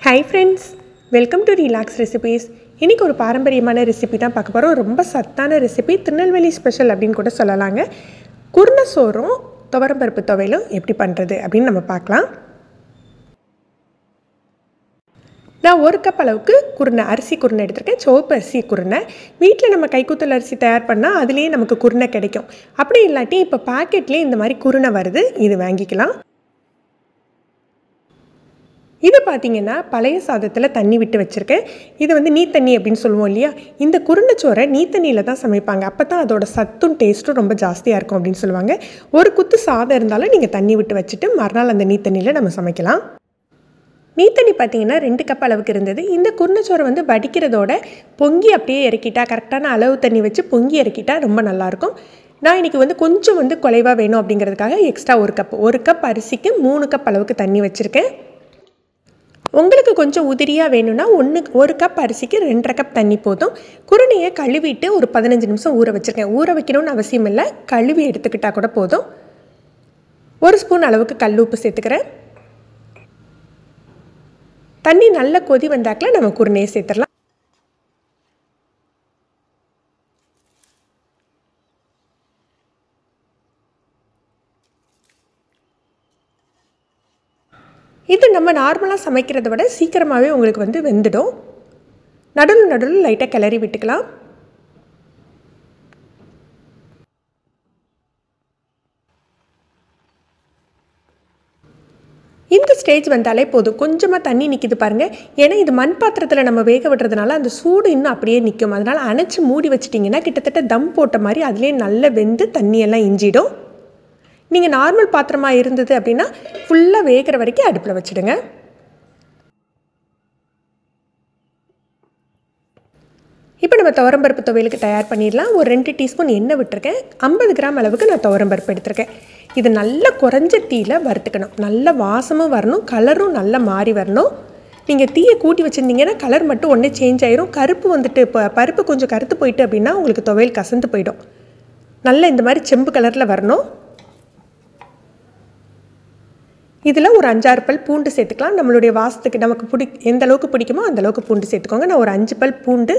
Hi friends, welcome to Relax Recipes. இன்னைக்கு ஒரு பாரம்பரியமான ரெசிபி தான் பார்க்க போறோம். ரொம்ப சத்தான ரெசிபி, திருநெல்வேலி ஸ்பெஷல் அப்படினு கூட சொல்லலாங்க. குருணை சோறும் துவரம் பருப்பு துவையலும் எப்படி பண்றது அப்படினு நம்ம பார்க்கலாம். நான் 1 கப் அளவுக்கு குருணை அரிசி குருணை எடுத்துர்க்கேன். சிவப்பு அரிசி குருணை. வீட்ல நம்ம கைக்குத்தல் அரிசி தயார் பண்ணா அதிலேயே நமக்கு குருணை கிடைக்கும். அப்படி இல்லாட்டி இப்ப பாக்கெட்லயே இந்த மாதிரி குருணை வருது. இது வாங்கிக்கலாம். இது பாத்தீங்கன்னா பழைய சாதத்துல தண்ணி விட்டு வச்சிருக்கேன். இது வந்து நீ தண்ணி அப்படினு சொல்லுவோம் இல்லையா? இந்த குருணைச்சோரை நீ தண்ணியில தான் சமைப்பாங்க. அப்பதான் அதோட சத்தும் டேஸ்டும் ரொம்ப ஜாஸ்தியா இருக்கும் அப்படினு சொல்லுவாங்க. ஒரு குத்து சாதம் இருந்தாலும் நீங்க தண்ணி விட்டு வச்சிட்டு மறுநாள் அந்த நீ தண்ணியில நம்ம சமைக்கலாம். நீ தண்ணி பாத்தீங்கன்னா 2 கப் அளவுக்கு இருந்தது. இந்த குருணைச்சோரை வந்து வடிக்கிறதோட பொங்கி அப்படியே இறக்கிட்டா கரெக்டான அளவு தண்ணி வச்சு பொங்கி இறக்கிட்டா ரொம்ப நல்லா இருக்கும். நான் இன்னைக்கு வந்து கொஞ்சம் வந்து குறைவா வேணும் அப்படிங்கிறதுக்காக எக்ஸ்ட்ரா 1 கப் அரிசிக்கு 3 கப் அளவுக்கு தண்ணி வச்சிருக்கேன். உங்களுக்கு கொஞ்சம் உதிரியா வேணும்னா 1 கப் அரிசிக்கு 2.5 கப் தண்ணி போதும். குருணையை கழுவிட்டு ஒரு 15 நிமிஷம் ஊற வச்சிருக்கேன். ஊற வைக்கணும்னு அவசியம் இல்லை, கழுவி எடுத்துக்கிட்டா கூட போதும். 1 ஸ்பூன் அளவுக்கு கல் உப்பு சேர்த்துக்கிறேன். தண்ணி நல்லா கொதி வந்தாக்கல நம்ம குருணையை சேர்த்துடலாம். இது நம்ம நார்மலா சமைக்கிறதை விட சீக்கிரமாவே உங்களுக்கு வந்து வெந்துடும். நடுவுல லைட்டா கிளறி விட்டுக்கலாம். இந்த ஸ்டேஜ் வந்தாலே போதும். கொஞ்சமா தண்ணி நிக்குது பாருங்க. ஏன்னா இது மண் பாத்திரத்துல நம்ம வேக விடுறதுனால அந்த சூடு இன்னும் அப்படியே நிக்கும். அதனால அணைச்சு மூடி வச்சிட்டீங்கன்னா கிட்டத்தட்ட தம் போட்ட மாதிரி அதிலே நல்லா வெந்து தண்ணி எல்லாம் இஞ்சிடும். நீங்க நார்மல் பாத்திரமா இருந்தது அப்படினா ஃபுல்லா வேகற வரைக்கும் அடுப்புல வச்சிடுங்க. இப்போ நம்ம துவரம் பருப்பு துவையலுக்கு தயார் பண்ணிடலாம். ஒரு 2 டீஸ்பூன் எண்ணெய் விட்டுருக்கேன். 50 கிராம் அளவுக்கு நான் துவரம் பருப்பு எடுத்துர்க்கேன். இது நல்ல குறைஞ்ச தீயில வறுத்துக்கணும். நல்ல வாசமும் வரணும், கலரும் நல்லா மாறி வரணும். நீங்க தீயை கூட்டி வச்சிருந்தீங்கன்னா கலர் மட்டும் உடனே சேஞ்ச் ஆயிரும். கருப்பு வந்துட்டு பருப்பு கொஞ்சம் கருத்து போயிட்டு அப்படினா உங்களுக்கு துவையல் கசந்து போய்டும். நல்ல இந்த மாதிரி செம்பு கலர்ல வரணும். இதில் ஒரு 5-6 பல் பூண்டு சேர்த்துக்கலாம். நம்மளுடைய வாசத்துக்கு நமக்கு எந்த அளவுக்கு பிடிக்குமோ அந்த அளவுக்கு பூண்டு சேர்த்துக்கோங்க. நான் ஒரு 5 பல் பூண்டு,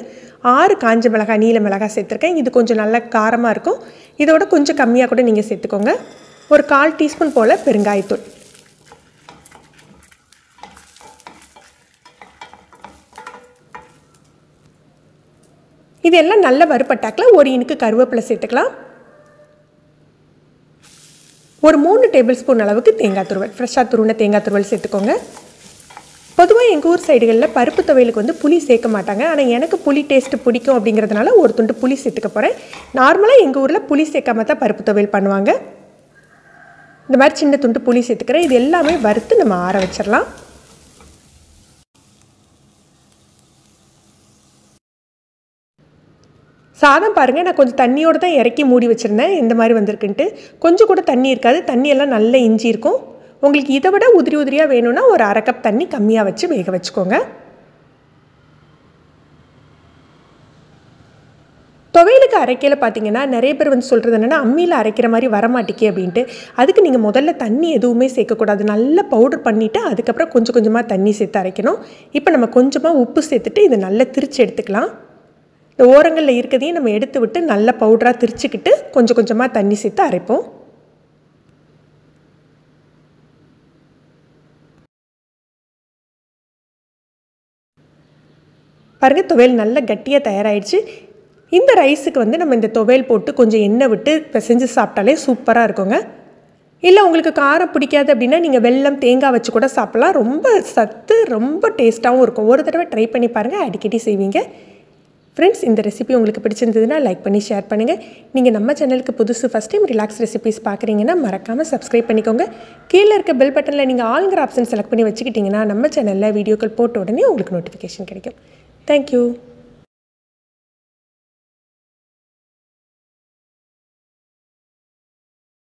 6 காஞ்ச மிளகாய், நீல மிளகாய் சேர்த்துருக்கேன். இது கொஞ்சம் நல்ல காரமாக இருக்கும். இதோட கொஞ்சம் கம்மியாக கூட நீங்கள் சேர்த்துக்கோங்க. ஒரு 1/4 டீஸ்பூன் போல் பெருங்காயத்தூள். இதெல்லாம் நல்ல வறுபட்டாக்கில் ஒரு இனுக்கு கருவேப்பிலை சேர்த்துக்கலாம். ஒரு 3 டேபிள் ஸ்பூன் அளவுக்கு தேங்காய் துருவல், ஃப்ரெஷ்ஷாக துருவின தேங்காய் துருவல் சேர்த்துக்கோங்க. பொதுவாக எங்கள் ஊர் சைடுகளில் பருப்பு துவையலுக்கு வந்து புளி சேர்க்க மாட்டாங்க. ஆனால் எனக்கு புளி டேஸ்ட்டு பிடிக்கும் அப்படிங்கிறதுனால ஒரு துண்டு புளி சேர்த்துக்க போகிறேன். நார்மலாக எங்கள் ஊரில் புளி சேர்க்காம தான் பருப்பு துவையல் பண்ணுவாங்க. இந்த மாதிரி சின்ன துண்டு புளி சேர்த்துக்கிறேன். இது எல்லாமே வறுத்து நம்ம ஆற வச்சிடலாம். சாதம் பாருங்கள், நான் கொஞ்சம் தண்ணியோடு தான் இறக்கி மூடி வச்சுருந்தேன். இந்த மாதிரி வந்திருக்குன்ட்டு கொஞ்சம் கூட தண்ணி இருக்காது. தண்ணியெல்லாம் நல்லா இஞ்சி இருக்கும். உங்களுக்கு இதை விட உதிரியாக வேணும்னா ஒரு 1/2 கப் தண்ணி கம்மியாக வச்சு வேக வச்சுக்கோங்க. துவையலுக்கு அரைக்கையில் பார்த்தீங்கன்னா நிறைய பேர் வந்து சொல்கிறது என்னென்னா அம்மியில் அரைக்கிற மாதிரி வரமாட்டேக்கே அப்படின்ட்டு. அதுக்கு நீங்கள் முதல்ல தண்ணி எதுவுமே சேர்க்கக்கூடாது. நல்லா பவுடர் பண்ணிவிட்டு அதுக்கப்புறம் கொஞ்சம் கொஞ்சமாக தண்ணி சேர்த்து அரைக்கணும். இப்போ நம்ம கொஞ்சமாக உப்பு சேர்த்துட்டு இதை நல்லா திரிச்சு எடுத்துக்கலாம். இந்த ஓரங்களில் இருக்கிறதையும் நம்ம எடுத்து விட்டு நல்ல பவுடராக திரிச்சுக்கிட்டு கொஞ்சம் கொஞ்சமாக தண்ணி சேர்த்து அரைப்போம். பாருங்க, துவையல் நல்ல கட்டியாக தயாராகிடுச்சு. இந்த ரைஸுக்கு வந்து நம்ம இந்த துவையல் போட்டு கொஞ்சம் எண்ணெய் விட்டு பிசைஞ்சு சாப்பிட்டாலே சூப்பராக இருக்குங்க. இல்லை உங்களுக்கு காரம் பிடிக்காது அப்படின்னா நீங்கள் வெல்லம், தேங்காய் வச்சு கூட சாப்பிட்லாம். ரொம்ப சத்து, ரொம்ப டேஸ்ட்டாகவும் இருக்கும். ஒரு தடவை ட்ரை பண்ணி பாருங்கள், அடிக்கடி செய்வீங்க. ஃப்ரெண்ட்ஸ், இந்த ரெசிபி உங்களுக்கு பிடிச்சிருந்ததுன்னா லைக் பண்ணி ஷேர் பண்ணுங்கள். நீங்கள் நம்ம சேனலுக்கு புதுசு ஃபஸ்ட் டைம் ரிலாக்ஸ் ரெசிபிஸ் பார்க்குறீங்கன்னா மறக்காமல் சப்ஸ்கிரைப் பண்ணிக்கோங்க. கீழே இருக்க பெல் பட்டனில் நீங்கள் ஆளுங்கிற ஆப்ஷன் செலக்ட் பண்ணி வச்சுக்கிட்டிங்கன்னா நம்ம சேனலில் வீடியோக்கள் போட்ட உடனே உங்களுக்கு நோட்டிஃபிகேஷன் கிடைக்கும். தேங்க்யூ.